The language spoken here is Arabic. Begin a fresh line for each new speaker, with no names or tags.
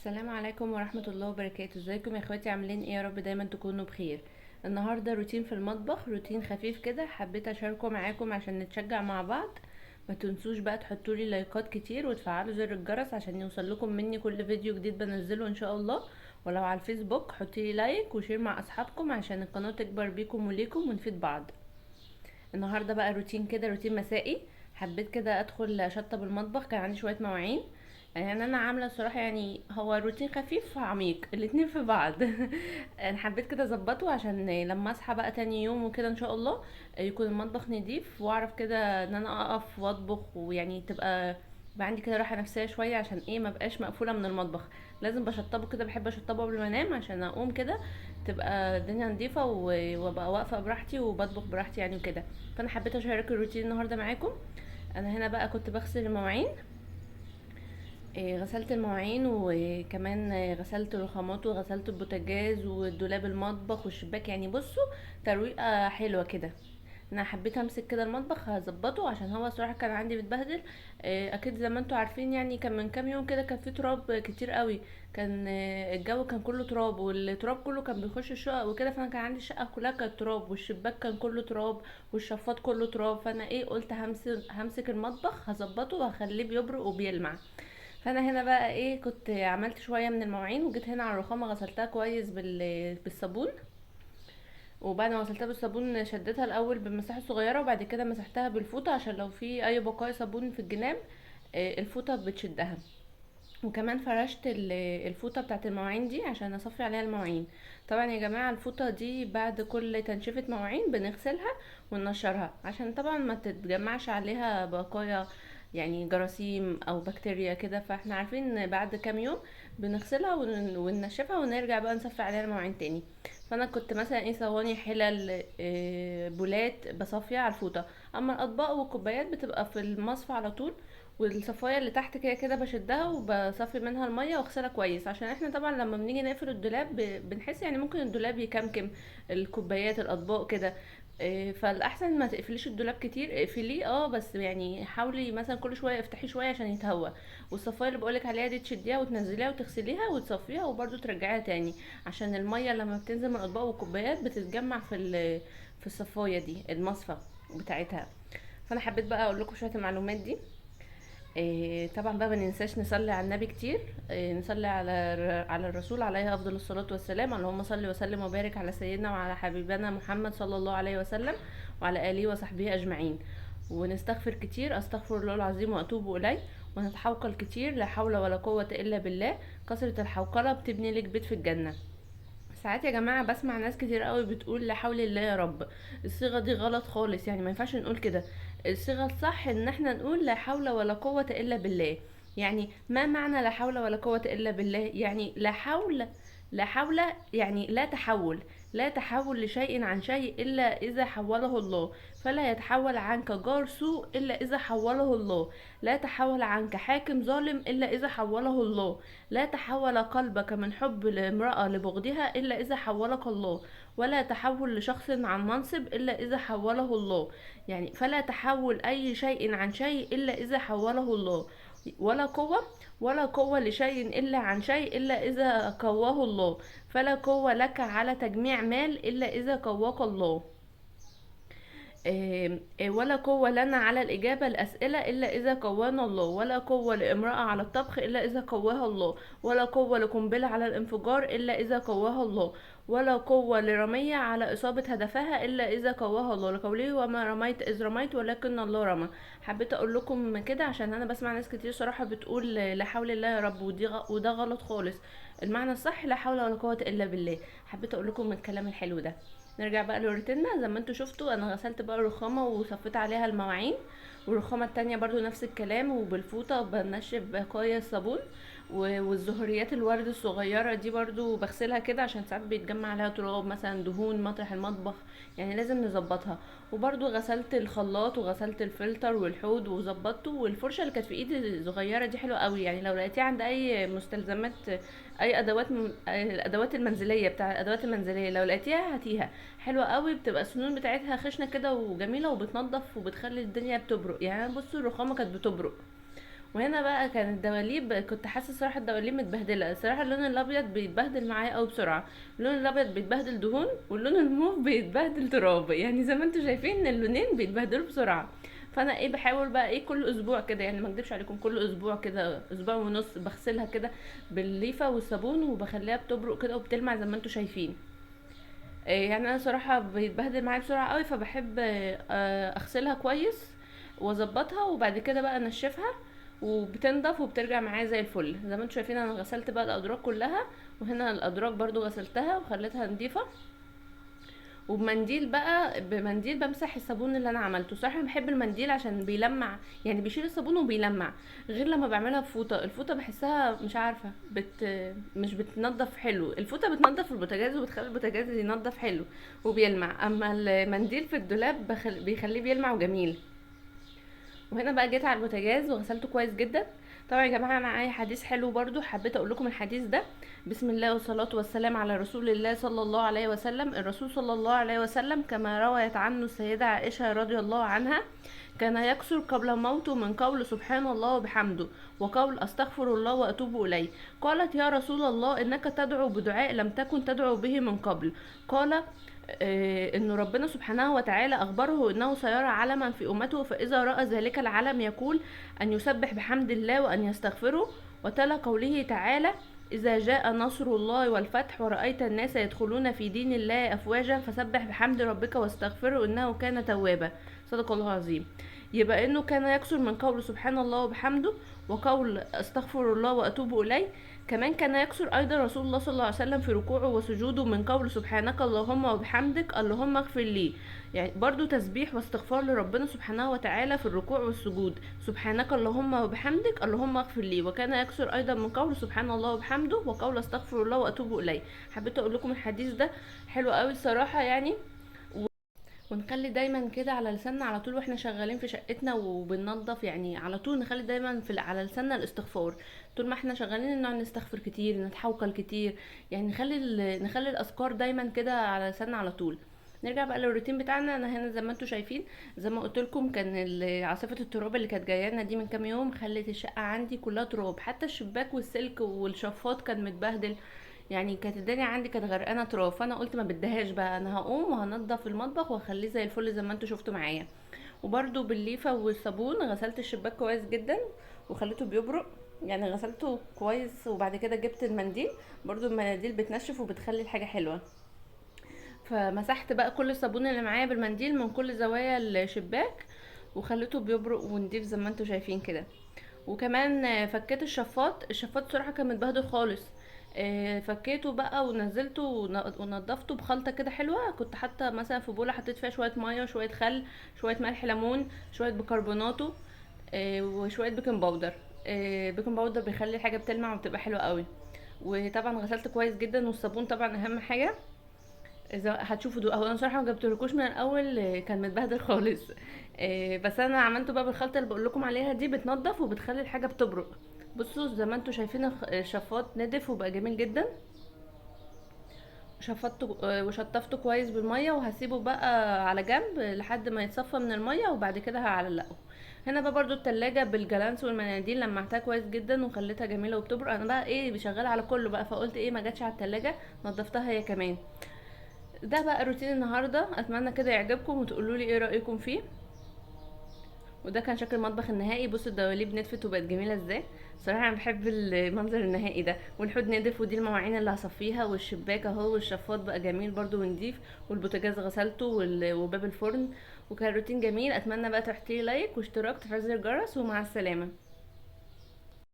السلام عليكم ورحمة الله وبركاته. ازيكم يا اخواتي؟ عاملين ايه؟ يا رب دايما تكونوا بخير. النهاردة روتين في المطبخ، روتين خفيف كده، حبيت اشاركه معاكم عشان نتشجع مع بعض. ما تنسوش بقى تحطولي لايكات كتير وتفعلوا زر الجرس عشان يوصل لكم مني كل فيديو جديد بنزله ان شاء الله. ولو على الفيسبوك حطيلي لايك وشير مع اصحابكم عشان القناة تكبر بيكم وليكم ونفيد بعض. النهارده بقى روتين كده، روتين مسائي. حبيت كده ادخل اشطب المطبخ، كان عندي شويه مواعين. يعني انا عامله الصراحه، يعني هو روتين خفيف عميق الاتنين في بعض. انا حبيت كده اظبطه عشان لما اصحى بقى تاني يوم وكده ان شاء الله يكون المطبخ نضيف، واعرف كده ان انا اقف واطبخ، ويعني يبقى عندي كده راحه نفسيه شويه، عشان ايه ما بقاش مقفوله من المطبخ. لازم بشطبه كده، بحب اشطبه قبل ما انام عشان اقوم كده تبقى الدنيا نظيفه وابقى واقفه براحتي وبطبخ براحتي يعني وكده. فانا حبيت اشارك الروتين النهارده معاكم. انا هنا بقى كنت بغسل المواعين. غسلت المواعين وكمان غسلت الرخامات وغسلت البوتاجاز والدولاب المطبخ والشباك، يعني بصوا ترويقه حلوه كده. انا حبيت امسك كده المطبخ هظبطه عشان هو صراحه كان عندي متبهدل. اكيد زي ما انتوا عارفين، يعني كان من كام يوم كده كان فيه تراب كتير قوي. كان الجو كان كله تراب، والتراب كله كان بيخش الشقق وكده، فانا كان عندي الشقه كلها كانت تراب، والشباك كان كله تراب، والشفاط كله تراب. فانا ايه قلت همسك المطبخ هظبطه وهخليه بيبرق وبيلمع. فانا هنا بقى ايه كنت عملت شويه من المواعين وجيت هنا على الرخامه غسلتها كويس بالصابون. وبعد ما غسلتها بالصابون شدتها الاول بمساحه صغيره، وبعد كده مسحتها بالفوطه عشان لو في اي بقايا صابون في الجناب الفوطه بتشدها. وكمان فرشت الفوطه بتاعت المواعين دي عشان اصفي عليها المواعين. طبعا يا جماعه الفوطه دي بعد كل تنشيفه مواعين بنغسلها وننشرها عشان طبعا ما تتجمعش عليها بقايا، يعني جراثيم او بكتيريا كده. فاحنا عارفين ان بعد كام يوم بنغسلها وننشفها ونرجع بقى نصفي عليها المواعين تاني. فانا كنت مثلا ايه صواني، حلل، بولات بصفيها على الفوطه. اما الاطباق والكوبايات بتبقى في المصفى على طول. والصفايه اللي تحت كده كده بشدها وبصفي منها الميه واغسلها كويس، عشان احنا طبعا لما بنيجي نقفل الدولاب بنحس يعني ممكن الدولاب يكمكم الكوبايات الاطباق كده. فالاحسن ما تقفليش الدولاب كتير، اقفليه بس يعني حاولي مثلا كل شويه افتحي شويه عشان يتهوى. والصفايه اللي بقولك عليها دي تشديها وتنزليها وتغسليها وتصفيها وبرده ترجعيها تاني، عشان الميه لما بتنزل من الاطباق والكوبايات بتتجمع في الصفايه دي المصفى بتاعتها. فانا حبيت بقى اقول لكم شويه المعلومات دي. طبعا بقى ما ننساش نصلي على النبي كتير. نصلي على الرسول عليه افضل الصلاه والسلام. اللهم صل وسلم وبارك على سيدنا وعلى حبيبنا محمد صلى الله عليه وسلم وعلى اله وصحبه اجمعين. ونستغفر كتير، استغفر الله العظيم واتوب اليه. ونتحوكل كتير، لا حول ولا قوه الا بالله. كثره الحوكله بتبني لك بيت في الجنه. ساعات يا جماعة بسمع ناس كتير قوي بتقول لا حول الله يا رب. الصيغة دي غلط خالص، يعني ما ينفعش نقول كده. الصيغة الصح ان احنا نقول لا حول ولا قوة الا بالله. يعني ما معنى لا حول ولا قوة الا بالله؟ يعني لا حول. لا حول يعني لا تحول. لا تحول لشيء عن شيء الا اذا حوله الله. فلا يتحول عنك جار سوء الا اذا حوله الله. لا تحول عنك حاكم ظالم الا اذا حوله الله. لا تحول قلبك من حب لامرأة لبغضها إلا إذا حولك الله. ولا تحول لشخص عن منصب إلا إذا حوله الله. يعني فلا تحول أي شيء عن شيء إلا إذا حوله الله. ولا قوة. ولا قوة لشيء إلا عن شيء إلا إذا قواه الله. فلا قوة لك على تجميع مال إلا إذا قواك الله. ولا قوة لنا على الإجابة الأسئلة إلا إذا قوانا الله. ولا قوة لامرأة على الطبخ إلا إذا قواها الله. ولا قوة لقنبلة على الانفجار إلا إذا قواها الله. ولا قوة لرمية على إصابة هدفها إلا إذا قواها الله، لقوله وما رميت إذ رميت ولكن الله رمى. حبيت أقول لكم كده عشان أنا بسمع ناس كتير صراحة بتقول لا حول الله يا رب، وده غلط خالص. المعنى الصح لا حول ولا قوة إلا بالله. حبيت أقول لكم الكلام الحلو ده. نرجع بقى لروتيننا. زي ما انتوا شفتوا انا غسلت بقى الرخامه وصفيت عليها المواعين، والرخامه التانية برضو نفس الكلام، وبالفوطه بنشف بقايا الصابون. والزهريات الورد الصغيره دي برضو بغسلها كده عشان ساعات بيتجمع عليها تراب مثلا دهون مطرح المطبخ، يعني لازم نظبطها. وبرضو غسلت الخلاط وغسلت الفلتر والحوض وظبطته. والفرشه اللي كانت في ايدي الصغيره دي حلوه قوي، يعني لو لقيتيها عند اي مستلزمات، اي الادوات المنزليه، بتاع الادوات المنزليه، لو لقيتيها هاتيها. حلوه قوي، بتبقى السنون بتاعتها خشنه كده وجميله وبتنضف وبتخلي الدنيا بتبرق. يعني بصوا الرخامه كانت بتبرق. وهنا بقى كان الدواليب، كنت حاسه صراحه الدواليب متبهدله الصراحه. اللون الابيض بيتبهدل معايا قوي بسرعه، اللون الابيض بيتبهدل دهون، واللون الموف بيتبهدل تراب، يعني زي ما انتم شايفين ان اللونين بيتبهدلوا بسرعه. فانا ايه بحاول بقى ايه كل اسبوع كده، يعني ما اكدبش عليكم، كل اسبوع كده اسبوع ونص بغسلها كده بالليفه والصابون، وبخليها بتبرق كده وبتلمع زي ما انتم شايفين. يعني انا صراحه بيتبهدل معايا بسرعه قوي، فبحب اغسلها كويس واظبطها، وبعد كده بقى انشفها وبتنضف وبترجع معايا زي الفل. زي ما انتم شايفين انا غسلت بقى الادراج كلها، وهنا الادراج برضو غسلتها وخليتها نضيفه. وبمنديل بقى، بمنديل بمسح الصابون اللي انا عملته. صراحه بحب المنديل عشان بيلمع، يعني بيشيل الصابون وبيلمع، غير لما بعملها بفوطه. الفوطه بحسها مش عارفه مش بتنضف حلو. الفوطه بتنضف البوتاجاز وبتخلي البوتاجاز ينضف حلو وبيلمع، اما المنديل في الدولاب بيخليه بيلمع وجميل. وهنا بقى جيت على البوتاجاز وغسلته كويس جدا. طبعا يا جماعه معايا حديث حلو برضو، حبيت اقول لكم الحديث ده. بسم الله والصلاه والسلام على رسول الله صلى الله عليه وسلم. الرسول صلى الله عليه وسلم كما رويت عنه السيده عائشه رضي الله عنها، كان يكثر قبل موته من قول سبحان الله وبحمده، وقول استغفر الله واتوب اليه. قالت يا رسول الله انك تدعو بدعاء لم تكن تدعو به من قبل. قال انه ربنا سبحانه وتعالى اخبره انه سيرى علما في امته، فاذا راى ذلك العلم يقول ان يسبح بحمد الله وان يستغفره. وتلا قوله تعالى اذا جاء نصر الله والفتح ورأيت الناس يدخلون في دين الله افواجا فسبح بحمد ربك واستغفره انه كان توابا. صدق الله العظيم. يبقى انه كان يكثر من قول سبحان الله وبحمده، وقول استغفر الله واتوب اليه. كمان كان يكثر ايضا رسول الله صلى الله عليه وسلم في ركوعه وسجوده من قول سبحانك اللهم وبحمدك اللهم اغفر لي. يعني برضو تسبيح واستغفار لربنا سبحانه وتعالى في الركوع والسجود، سبحانك اللهم وبحمدك اللهم اغفر لي. وكان يكثر ايضا من قول سبحان الله وبحمده وقول استغفر الله واتوب اليه. حبيت اقول لكم الحديث ده حلو قوي الصراحه يعني. ونخلي دايما كده على لساننا على طول واحنا شغالين في شقتنا وبننظف، يعني على طول نخلي دايما على لساننا الاستغفار. طول ما احنا شغالين نقعد نستغفر كتير، نتحوكل كتير، يعني نخلي الاذكار دايما كده على لساننا على طول. نرجع بقى للروتين بتاعنا. انا هنا زي ما انتم شايفين، زي ما قلت لكم، كان عاصفه التراب اللي كانت جايه لنا دي من كام يوم خلت الشقه عندي كلها تراب، حتى الشباك والسلك والشفاط كان متبهدل. يعني كانت الدنيا عندي كانت غرقانه تراب، فانا قلت ما بديهاش بقى، انا هقوم وهنضف المطبخ واخليه زي الفل زي ما انتوا شفتوا معايا. وبرده بالليفه والصابون غسلت الشباك كويس جدا وخليته بيبرق، يعني غسلته كويس. وبعد كده جبت المنديل، برضو المناديل بتنشف وبتخلي الحاجه حلوه. فمسحت بقى كل الصابون اللي معايا بالمنديل من كل زوايا الشباك، وخليته بيبرق ونضيف زي ما انتوا شايفين كده. وكمان فكيت الشفاط صراحة كان متبهدل خالص. فكيته بقى ونزلته ونضفته بخلطة كده حلوة. كنت حاطة مثلا في بولة حطيت فيها شوية مية وشوية خل، شوية ملح ليمون، شوية بيكربوناتو، وشوية بيكنج باودر. بيكنج باودر بيخلي الحاجة بتلمع وبتبقى حلوة قوي. وطبعا غسلت كويس جدا، والصابون طبعا اهم حاجة. اذا هتشوفوا هو انا صراحه ما جبتلكوش من الاول، كان متبهدل خالص. بس انا عملته بقى بالخلطه اللي بقول لكم عليها دي، بتنضف وبتخلي الحاجه بتبرق. بصوا زي ما انتم شايفين الشفاط نضف وبقى جميل جدا. شفطته وشطفته كويس بالميه، وهسيبه بقى على جنب لحد ما يتصفى من الميه، وبعد كده هعلقه. هنا بقى برضو التلاجة بالجلانس والمناديل لمعتها كويس جدا وخليتها جميله وبتبرق. انا بقى ايه بشغلها على كله بقى، فقلت ايه ما جاتش على التلاجة، نضفتها هي كمان. ده بقى روتين النهارده، اتمنى كده يعجبكم وتقولوا لي ايه رايكم فيه. وده كان شكل المطبخ النهائي. بصوا الدواليب نتفت وبقت جميله ازاي. صراحه انا بحب المنظر النهائي ده. والحوض نضف، ودي المواعين اللي هصفيها، والشباك اهو، والشفاط بقى جميل برضو ونضيف، والبوتاجاز غسلته وباب الفرن. وكان روتين جميل. اتمنى بقى تحطي لايك واشتراك وتفعيل زر الجرس، ومع السلامه.